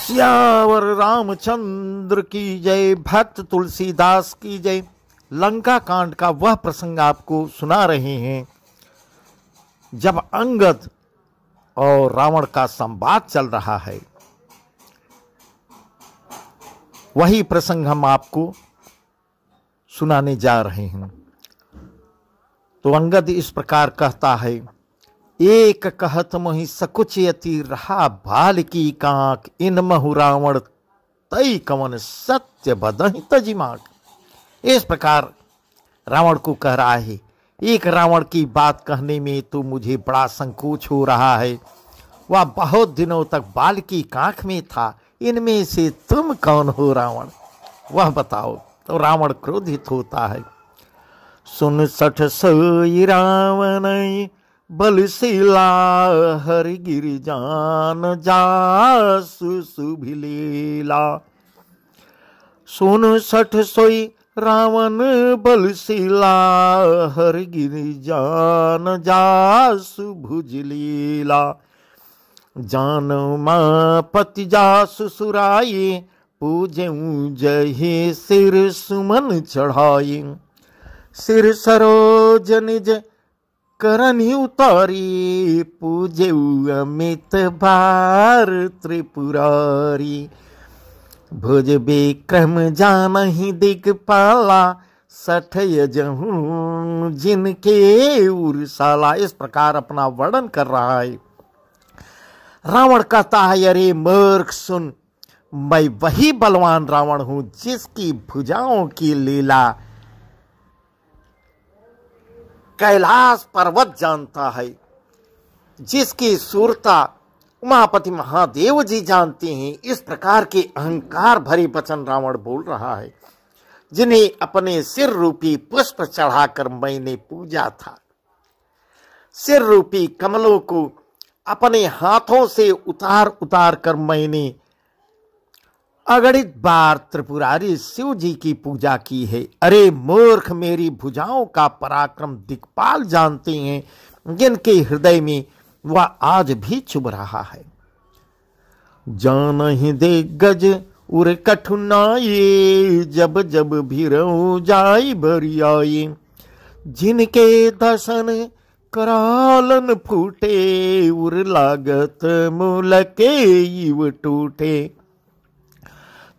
सियावर रामचंद्र की जय। भक्त तुलसीदास की जय। लंका कांड का वह प्रसंग आपको सुना रहे हैं जब अंगद और रावण का संवाद चल रहा है। वही प्रसंग हम आपको सुनाने जा रहे हैं। तो अंगद इस प्रकार कहता है, एक कहत मोहि सकुचयति रहा बाल की कांक, इन महु रावण तई कवन सत्य बदहि तजिमाक। इस प्रकार रावण को कह रहा है, एक रावण की बात कहने में तो मुझे बड़ा संकोच हो रहा है। वह बहुत दिनों तक बाल की कांख में था, इनमें से तुम कौन हो रावण, वह बताओ। तो रावण क्रोधित होता है। सुन सठ सोई रावण बलशीला हरि गिरि जान जासु शुभिलीला। सुन सठ सोई रावण बलशीला हरि गिरि जान जासु भुजलीला। जान मां पति जासु सुराये, पूजऊं जहे सिर सुमन चढ़ाये। सिर सरोज निज करनी उतारी, पूजेऊ अमित भार त्रिपुरारी। भुज विक्रम जानहि दिगपाला, सठ यजहूं जिनके उरसाला। इस प्रकार अपना वर्णन कर रहा है। रावण कहता है, अरे मूर्ख सुन, मैं वही बलवान रावण हूं जिसकी भुजाओं की लीला कैलाश पर्वत जानता है, जिसकी सूरता उमापति महादेव जी जानते हैं। इस प्रकार के अहंकार भरे वचन रावण बोल रहा है, जिन्हें अपने सिर रूपी पुष्प चढ़ाकर मैंने पूजा था। सिर रूपी कमलों को अपने हाथों से उतार उतार कर मैंने अगणित बार त्रिपुरारी शिव जी की पूजा की है। अरे मूर्ख, मेरी भुजाओं का पराक्रम दिक्पाल जानते हैं, जिनके हृदय में वह आज भी चुभ रहा है। जानहि दिग्गज उर कठुनाये, जब जब भीरऊ जाई बरियाये। जिनके दर्शन करालन फूटे, उर लागत मूल के इव टूटे।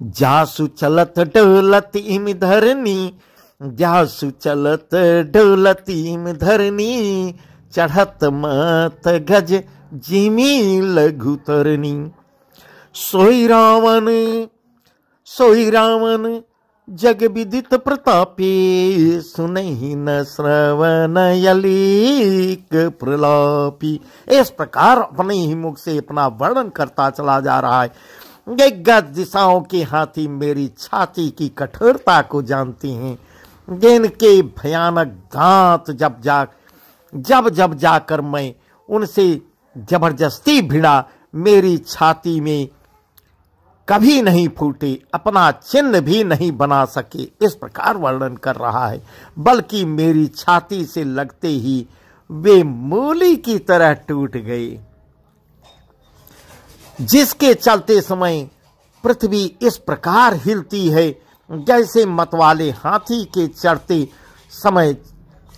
जासु चलत डोलत इम धरनी, जासु चलत डोलत इम धरनी। चढ़त मत गज जिमी लघु तरनी। सोई रावण जग विदित प्रतापी, सुनहि न श्रवण यलीक प्रलापी। इस प्रकार अपने ही मुख से अपना वर्णन करता चला जा रहा है। दिग्गज दिशाओं के हाथी मेरी छाती की कठोरता को जानते हैं, जिनके भयानक दांत जब जब जाकर मैं उनसे जबरदस्ती भिड़ा, मेरी छाती में कभी नहीं फूटे, अपना चिन्ह भी नहीं बना सके। इस प्रकार वर्णन कर रहा है, बल्कि मेरी छाती से लगते ही वे मूली की तरह टूट गए, जिसके चलते समय पृथ्वी इस प्रकार हिलती है जैसे मतवाले हाथी के चढ़ते समय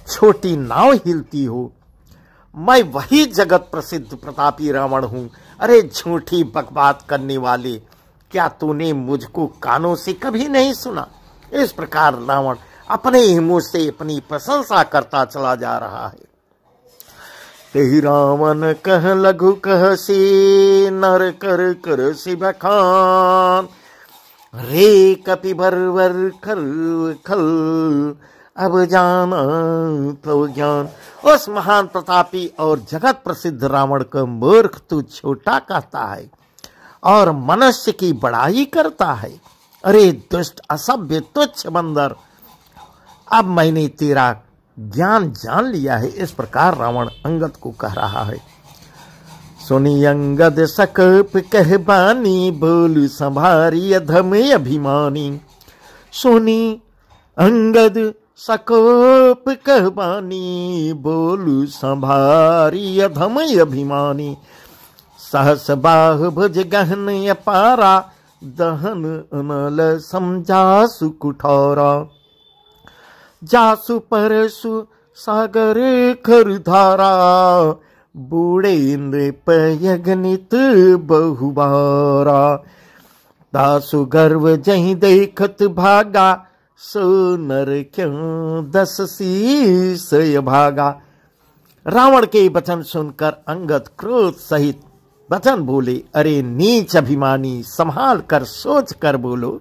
छोटी नाव हिलती हो। मैं वही जगत प्रसिद्ध प्रतापी रावण हूं। अरे झूठी बकवास करने वाले, क्या तूने मुझको कानों से कभी नहीं सुना? इस प्रकार रावण अपने ही मुंह से अपनी प्रशंसा करता चला जा रहा है। तेहि रावण कह लघु कह से, नर कर कर से बखान। रे कपि बरवर खल खल, अब जाना तो ज्ञान। उस महान प्रतापी और जगत प्रसिद्ध रावण को मूर्ख तू छोटा कहता है और मनुष्य की बड़ाई करता है। अरे दुष्ट असभ्य तुच्छ बंदर, अब मैंने तेरा ज्ञान जान लिया है। इस प्रकार रावण अंगद को कह रहा है। सुनी अंगद सकप कह बानी, बोल संभारी अधम अभिमानी। सुनी अंगद सकोप कह बानी, बोल संभारी अधम अभिमानी। सहस बाहु भुज गहन अपारा, दहन अनल समझासु कुठारा। जासु परसु सागर खरधारा, बूढ़े नृप यगनित बहुबारा। दासु गर्व जहीं देखत भागा, सो नर क्यों 10 शीस भागा। रावण के वचन सुनकर अंगद क्रोध सहित वचन बोले, अरे नीच अभिमानी, संभाल कर सोच कर बोलो।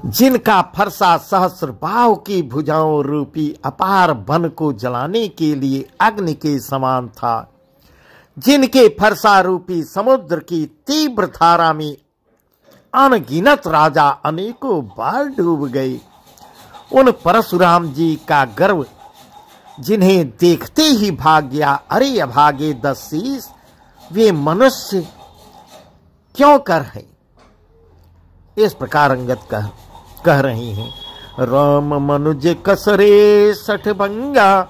जिनका फरसा सहस्र बाहु की भुजाओं रूपी अपार वन को जलाने के लिए अग्नि के समान था, जिनके फरसा रूपी समुद्र की तीव्र धारा में अनगिनत राजा अनेकों बार डूब गए, उन परशुराम जी का गर्व जिन्हें देखते ही भाग गया। अरे अभागे 10 शीस, वे मनुष्य क्यों कर है। इस प्रकार अंगद कह रहे हैं। राम मनुज कसरे 60 भंगा,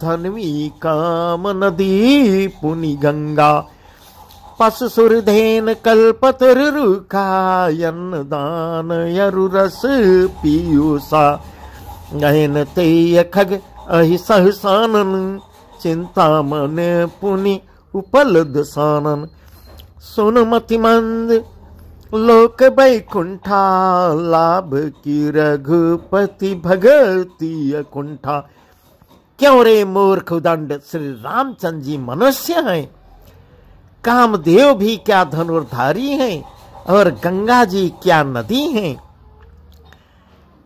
धनवी काम नदी पुनि गंगा। पशु सुरधेन कल्पतर रुखा, अन्न दान यरु रस पीयूषा। गहन तेय खग अहि सहसानन, चिंता मन पुनि उपल दसानन। सुन मति मंद लोक बैकुंठा, लाभ की रघुपति भगति अकुंठा। क्यों रे मूर्ख उदंड, श्री रामचंद्र जी मनुष्य हैं, कामदेव भी क्या धनुर्धारी हैं, और गंगा जी क्या नदी हैं,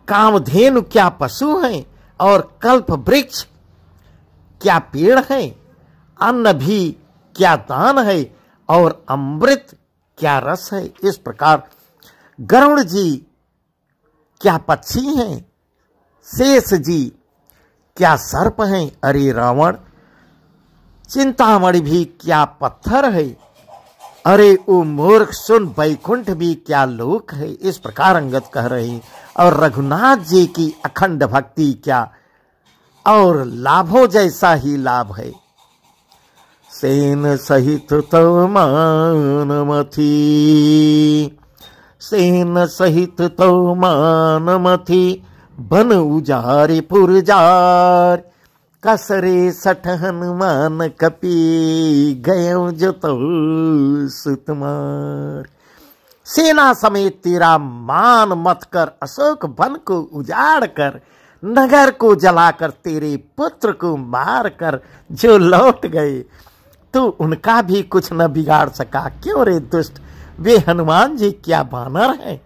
कामधेनु क्या पशु हैं, और कल्प वृक्ष क्या पेड़ है, अन्न भी क्या दान है, और अमृत क्या रस है। इस प्रकार गरुड़ जी क्या पक्षी हैं, शेष जी क्या सर्प हैं। अरे रावण, चिंतामणि भी क्या पत्थर है। अरे ओ मूर्ख सुन, बैकुंठ भी क्या लोक है। इस प्रकार अंगद कह रहे हैं। और रघुनाथ जी की अखंड भक्ति क्या, और लाभों जैसा ही लाभ है। सेन सहित तव मानमथी, सेन सहित तव मानमथी। बन उजारे पुरजार, कसरे 60 हनुमान कपि। गयो जो तो सुतमार। सेना समेत तेरा मान मत कर, अशोक वन को उजाड़ कर, नगर को जलाकर, तेरे पुत्र को मार कर जो लौट गए, तो उनका भी कुछ न बिगाड़ सका। क्यों रे दुष्ट, वे हनुमान जी क्या बानर हैं,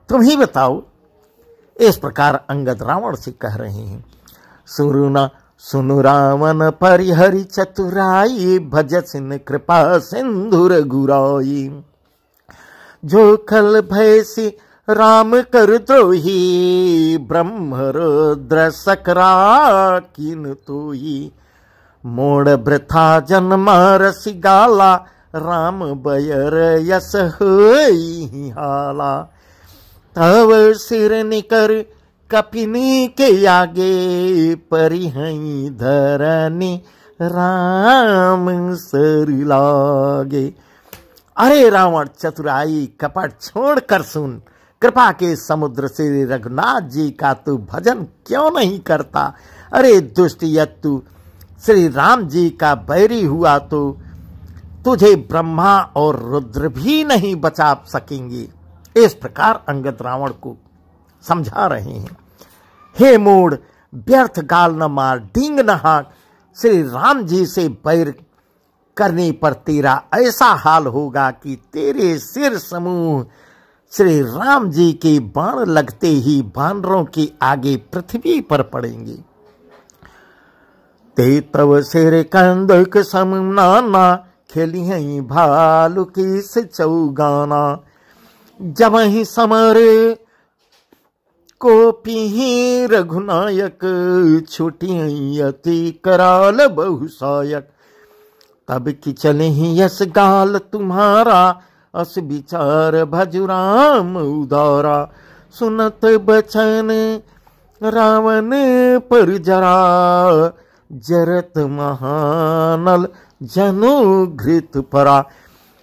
तुम ही बताओ। इस प्रकार अंगद रावण से कह रहे हैं। सुरुना सुनु रावण परिहरि चतुराई, भजसिन कृपा सिंधुर गुराई। जो खल भयसी राम कर द्रोही, ब्रह्म रुद्र सकरा किन तोई। मोड़ वृथा जन्म रसि गाला, राम बयर यस होई हाला। तव सिर निकर कपिनी के आगे, परिहई धरनी राम सर लागे। अरे रावण, चतुराई कपट छोड़ कर सुन, कृपा के समुद्र से रघुनाथ जी का तू भजन क्यों नहीं करता। अरे दुष्ट यत्तु, श्री राम जी का बैरी हुआ तो तुझे ब्रह्मा और रुद्र भी नहीं बचा सकेंगे। इस प्रकार अंगद रावण को समझा रहे हैं। हे मूढ़, व्यर्थ गाल न मार, डींग न हाँक। श्री राम जी से बैर करने पर तेरा ऐसा हाल होगा कि तेरे सिर समूह श्री राम जी के बाण लगते ही बानरों के आगे पृथ्वी पर पड़ेंगे। ते तव सिर कंदक सम नाना, खेली हैं भालू की से चौगाना। जब ही समर को पी रघुनायक, छुटी अति कराल बहुसायक। तब कि चले ही यस गाल तुम्हारा, अस विचार भजुराम उदारा। सुनत बचन रावण पर जरा, जरत महानल जनु घृत परा।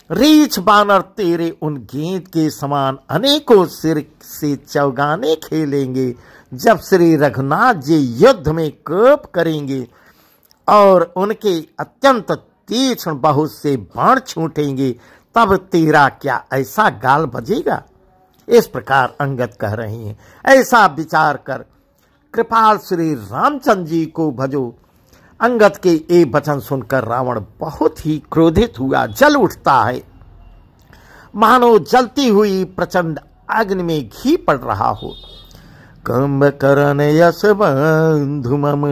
रीछ बानर तेरे उन गेंद के समान अनेकों सिर से चौगाने खेलेंगे। जब श्री रघुनाथ जी युद्ध में कोप करेंगे और उनके अत्यंत तीक्ष्ण बहुत से बाण छूटेंगे, तब तेरा क्या ऐसा गाल बजेगा। इस प्रकार अंगद कह रहे हैं। ऐसा विचार कर कृपाल श्री रामचंद्र जी को भजो। अंगद के ये वचन सुनकर रावण बहुत ही क्रोधित हुआ, जल उठता है, मानो जलती हुई प्रचंड अग्नि में घी पड़ रहा हो। कुंभकर्ण यश बंधु मम,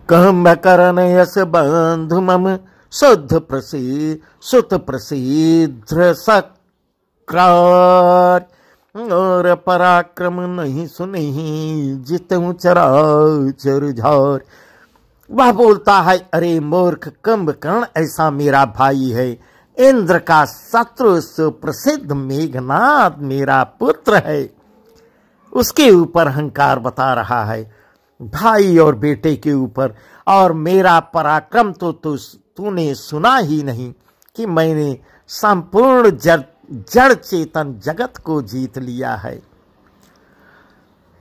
कुंभकर्ण यश बंधु मम, शुद्ध प्रसिद्ध सुत प्रसिद्ध सक्रार, और पराक्रम नहीं सुनहि जितहु चराचर झार। वह बोलता है, अरे मूर्ख कुंभकर्ण ऐसा मेरा भाई है, इंद्र का शत्रु सुप्रसिद्ध मेघनाद मेरा पुत्र है। उसके ऊपर अहंकार बता रहा है, भाई और बेटे के ऊपर। और मेरा पराक्रम तो तूने सुना ही नहीं कि मैंने संपूर्ण जड़ चेतन जगत को जीत लिया है।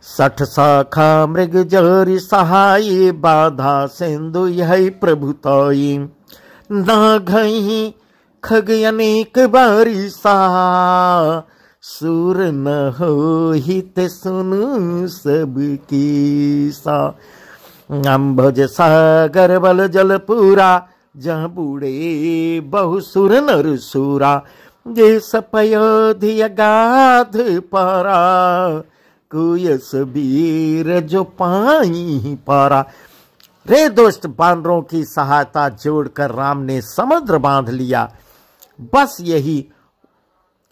60 शाखा मृग जरि सहाय, बाधा सिंधु यही प्रभुताई। ना घई खग अनेक बारी सा, सूर न हो हित सुनु सबकी सा। अम्भज सागर बल जल पूरा, जहाँ बूढ़े बहु सुर नर सूरा। जे सपयोधि अगाध पारा, कुयस वीर जो पाई पारा। रे दुष्ट बानरों की सहायता जोड़कर राम ने समुद्र बांध लिया। बस यही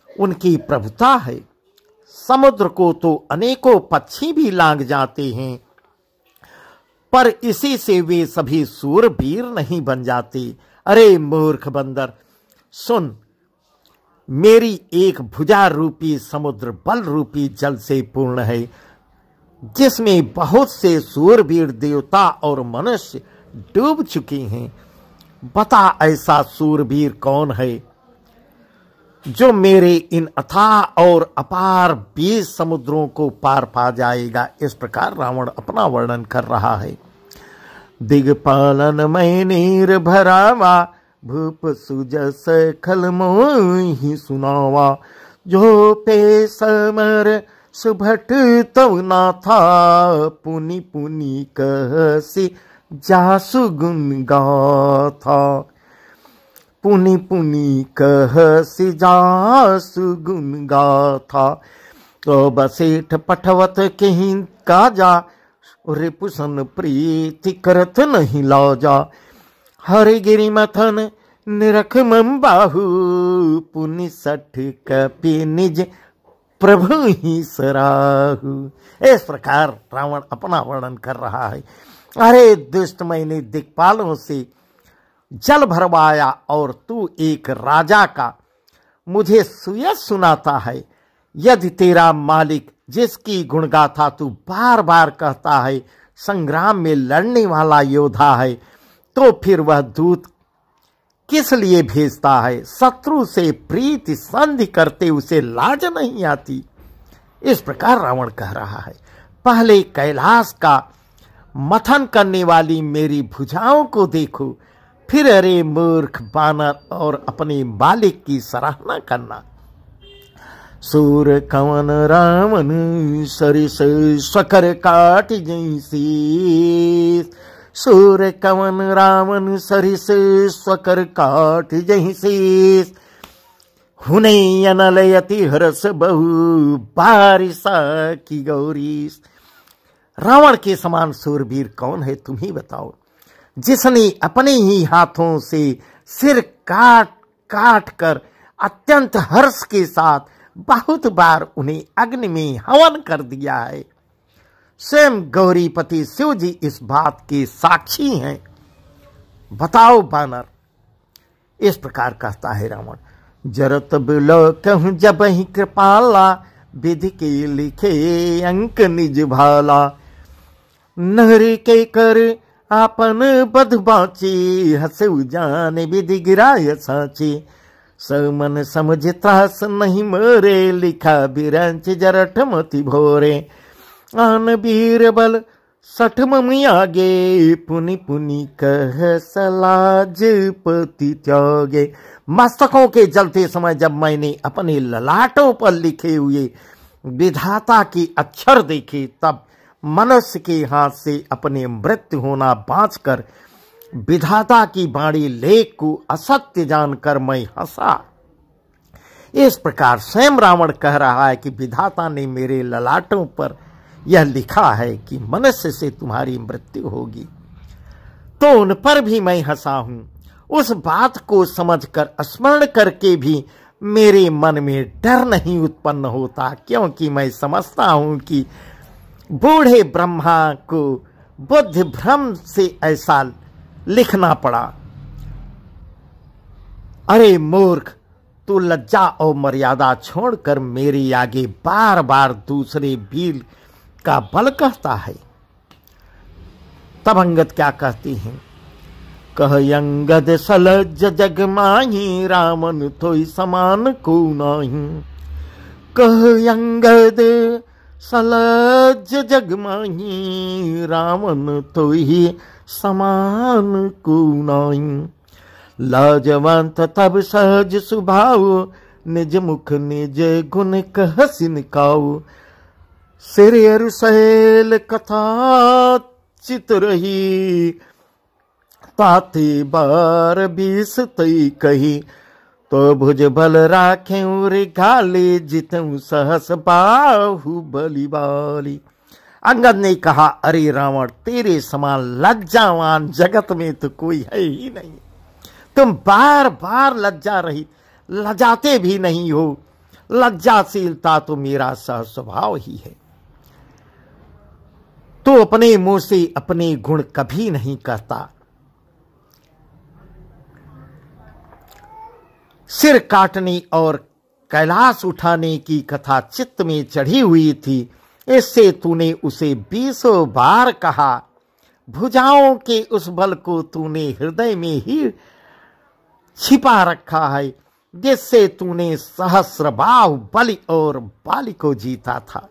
उनकी प्रभुता है। समुद्र को तो अनेकों पक्षी भी लांग जाते हैं, पर इसी से वे सभी सूरवीर नहीं बन जाते। अरे मूर्ख बंदर, सुन, मेरी एक भुजा रूपी समुद्र बल रूपी जल से पूर्ण है, जिसमें बहुत से सूरवीर देवता और मनुष्य डूब चुके हैं। बता ऐसा सूरवीर कौन है जो मेरे इन अथाह और अपार 20 समुद्रों को पार पा जाएगा। इस प्रकार रावण अपना वर्णन कर रहा है। दिग्पालन मैं नीर भरावा, भूप सुजस खल मोहि सुनावा। जो पे समर सुभट तव ना था, पुनि पुनि कहसी जासु गुण गाथा। पुनि पुनि कहसी जासु गुण गाथा। तो बसेठ पठवत कहीं काजा, रिपुसन प्रीति करत नहीं लाजा। हरि गिरि मथन निरख मम बाहु, पुनि सठ कपि निज प्रभु ही सराहु। इस प्रकार रावण अपना वर्णन कर रहा है। अरे दुष्ट, मैंने दिक्पालों से जल भरवाया और तू एक राजा का मुझे सुयस सुनाता है। यदि तेरा मालिक, जिसकी गुणगाथा तू बार बार कहता है, संग्राम में लड़ने वाला योद्धा है, तो फिर वह दूत किस लिए भेजता है। शत्रु से प्रीति संधि करते उसे लाज नहीं आती। इस प्रकार रावण कह रहा है। पहले कैलाश का मथन करने वाली मेरी भुजाओं को देखो, फिर अरे मूर्ख बानर और अपने मालिक की सराहना करना। सूर कवन रावण सरिस स्वकर काट जैसी, सूर कवन रावण सरिस स्वकर काट जैसी। हुने अनलयति हरस बहु, बारिशा की गौरी। रावण के समान सूरवीर कौन है, तुम ही बताओ, जिसने अपने ही हाथों से सिर काट काट कर अत्यंत हर्ष के साथ बहुत बार उन्हें अग्नि में हवन कर दिया है। स्वयं गौरीपति शिव जी इस बात के साक्षी हैं। बताओ बानर। इस प्रकार कहता है रावण। जरत बिलो कहूं जब ही कृपाला, विधि के लिखे अंक निज भाला। नहर के कर आपन बध बाची, हंसऊ जाने विधि गिराय साची। समन समझ त्रास नहीं मोरे, लिखा बिरंच जरठ मति भोरे। आन बीरबल सठ ममी आगे, पुनि पुनि कह सलाज पति त्यागे। मस्तकों के जलते समय जब मैंने अपने ललाटों पर लिखे हुए विधाता के अक्षर देखे, तब मनुष्य के हाथ से अपने मृत्यु होना बाँचकर विधाता की वाणी लेख को असत्य जानकर मैं हंसा। इस प्रकार स्वयं रावण कह रहा है कि विधाता ने मेरे ललाटों पर यह लिखा है कि मनुष्य से तुम्हारी मृत्यु होगी, तो उन पर भी मैं हंसा हूं। उस बात को समझकर स्मरण करके भी मेरे मन में डर नहीं उत्पन्न होता, क्योंकि मैं समझता हूं कि बूढ़े ब्रह्मा को बुद्धि भ्रम से ऐसा लिखना पड़ा। अरे मूर्ख, तू लज्जा और मर्यादा छोड़कर मेरे आगे बार बार दूसरे वीर का बल कहता है। तब अंगद क्या कहती हैं? कह अंगद सलज जग माही, रामन तोई समान को नाही। कह अंगद सलज जग माही, रामन तोई समान को नाही। लाजवंत तब सहज सुभाव, निज मुख निज गुण कह सिनकाऊ। सिर अरुसैल कथा चित रही, ताते बार बीस तई कही। तो भुज बल राखे रिघाले, जितऊ सहस बाहु बलि बाली। अंगद ने कहा, अरे रावण, तेरे समान लज्जावान जगत में तो कोई है ही नहीं। तुम बार बार लजाते भी नहीं हो। लज्जाशीलता तो मेरा सह स्वभाव ही है। तो अपने मुंह से अपने गुण कभी नहीं कहता। सिर काटने और कैलाश उठाने की कथा चित्त में चढ़ी हुई थी, इससे तूने उसे 20 बार कहा। भुजाओं के उस बल को तूने हृदय में ही छिपा रखा है, जिससे तूने सहस्रबाहु बलि और बाली को जीता था।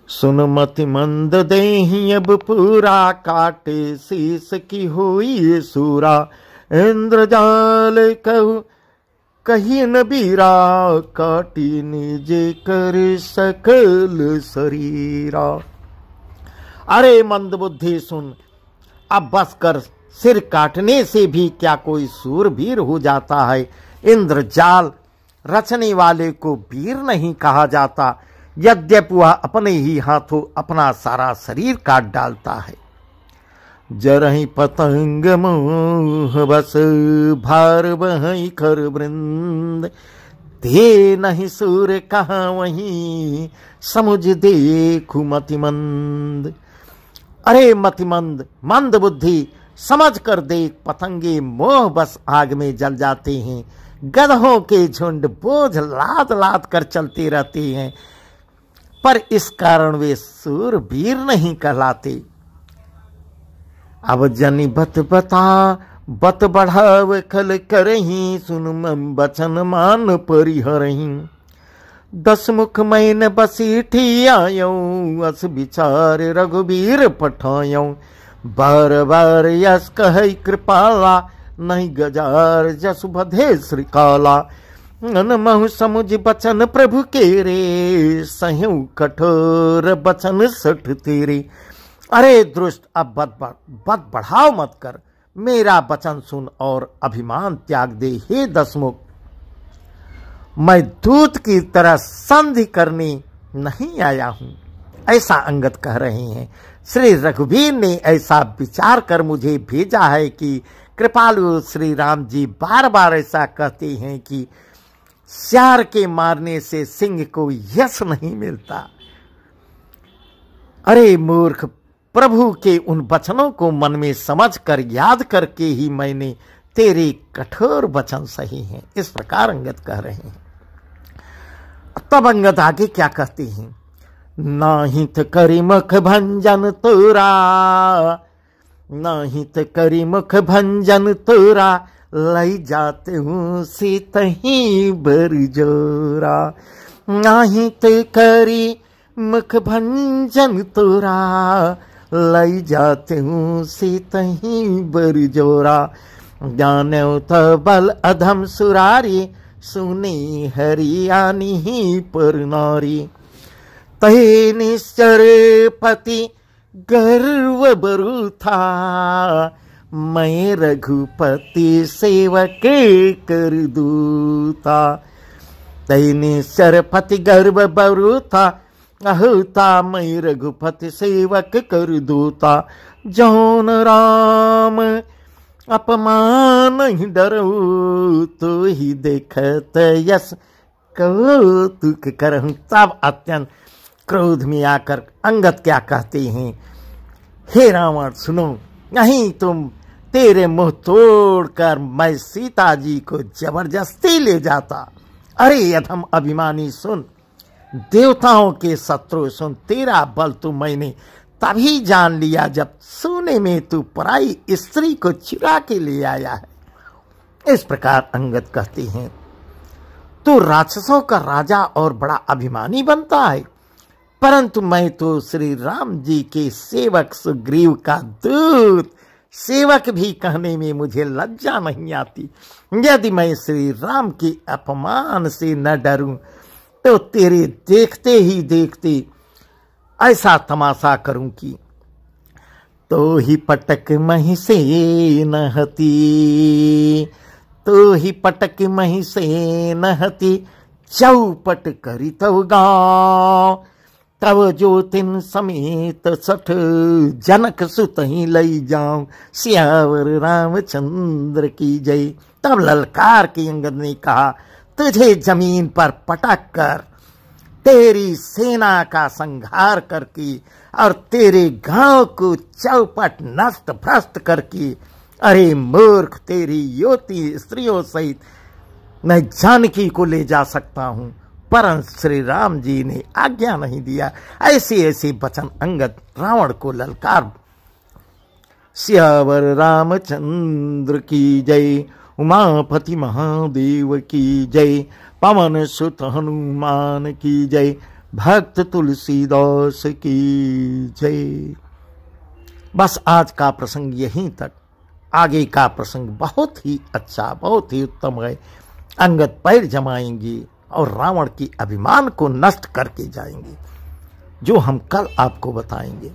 सुन मति मंद देहि अब पूरा, काटे शीस की हुई सूरा। इंद्रजाल कहु कही न बीरा, काटी निज कर सकल शरीरा। अरे मंद बुद्धि सुन, अब बस कर। सिर काटने से भी क्या कोई सूरवीर हो जाता है? इंद्रजाल रचने वाले को वीर नहीं कहा जाता, यद्यपि वह अपने ही हाथों अपना सारा शरीर काट डालता है। जरहि पतंग मोह बस, भार वहीं कर वृंद। ते नहीं सूर कहाँ वहीं, समुझ देखु मतिमंद। अरे मतिमंद, मंद बुद्धि, समझ कर देख, पतंगे मोह बस आग में जल जाते हैं। गधों के झुंड बोझ लाद लाद कर चलते रहते हैं, पर इस कारण वे सूरवीर नहीं कहलाते। अब जनि बत बता बत बढ़ाव खल करही, सुन मम बचन मान परिहरही। 10 मुख मैन बसीठी आयऊं, अस विचार रघुबीर पठायऊं। बार बार यस कह कृपाला, नहीं गजार जसु बधे श्रीकाला। महु समुझ बचन प्रभु के रे, सहु कठोर बचन सठ तेरे। अरे दुष्ट, अब बत बढ़ाव मत कर, मेरा वचन सुन और अभिमान त्याग दे। हे 10 मुख, मैं दूत की तरह संधि करने नहीं आया हूं, ऐसा अंगद कह रहे हैं। श्री रघुवीर ने ऐसा विचार कर मुझे भेजा है कि कृपालु श्री राम जी बार बार ऐसा कहते हैं कि श्यार के मारने से सिंह को यश नहीं मिलता। अरे मूर्ख, प्रभु के उन वचनों को मन में समझकर याद करके ही मैंने तेरे कठोर वचन सही हैं। इस प्रकार अंगद कह रहे हैं। तब अंगद आगे क्या कहते हैं? नाही त करी मुख भंजन तोरा, नाही त करी मुख भंजन तोरा, लई जाते हूँ सीतही बरजोरा। नाही त करी मुख भंजन तोरा, लई जाते हूँ सीतही बरजोरा। जाने तो बल अधम सुरारी, सुनी हरियाणी ही पर नारी। तहे निश्चर पति गर्व बरु था, मैं रघुपति सेवक कर दूता। तहे निश्चर पति गर्व बरु था, अहुता मैं रघुपति सेवक कर दूता। जौन राम अपमान ही डरऊ, तो ही देखत यश कौतुक करहूं। तब अत्यंत क्रोध में आकर अंगद क्या कहते हैं, हे रावण सुनो, नहीं तुम तेरे मुंह तोड़कर मैं सीता जी को जबरदस्ती ले जाता। अरे अधम अभिमानी सुन, देवताओं के शत्रु सुन, तेरा बल तो मैंने तभी जान लिया जब सोने में तू पराई स्त्री को चुरा के ले आया है। इस प्रकार अंगद कहते हैं, तू राक्षसों का राजा और बड़ा अभिमानी बनता है, परंतु मैं तो श्री राम जी के सेवक सुग्रीव का दूत, सेवक भी कहने में मुझे लज्जा नहीं आती। यदि मैं श्री राम के अपमान से न डरूं तो तेरे देखते ही देखते ऐसा तमाशा करूं कि तो ही पटक मही से नहती, तो ही पटक मही से नहती, चौपट करी तव गाँव। तब जो तिन समेत सठ, जनक सुत ही लई जाऊं, सियावर रामचंद्र की जय। तब ललकार के अंगद ने कहा, तुझे जमीन पर पटक कर तेरी सेना का संहार करके और तेरे गांव को चौपट नष्ट भ्रष्ट करके, अरे मूर्ख, तेरी युवती स्त्रियों सहित मैं जानकी को ले जा सकता हूं, परंतु श्री राम जी ने आज्ञा नहीं दिया। ऐसे ऐसे वचन अंगद रावण को ललकार। सियावर रामचंद्र की जय, उमापति महादेव की जय, पवन सुत हनुमान की जय, भक्त तुलसीदास की जय। बस आज का प्रसंग यहीं तक। आगे का प्रसंग बहुत ही अच्छा, बहुत ही उत्तम है। अंगद पैर जमाएंगे और रावण की अभिमान को नष्ट करके जाएंगे, जो हम कल आपको बताएंगे।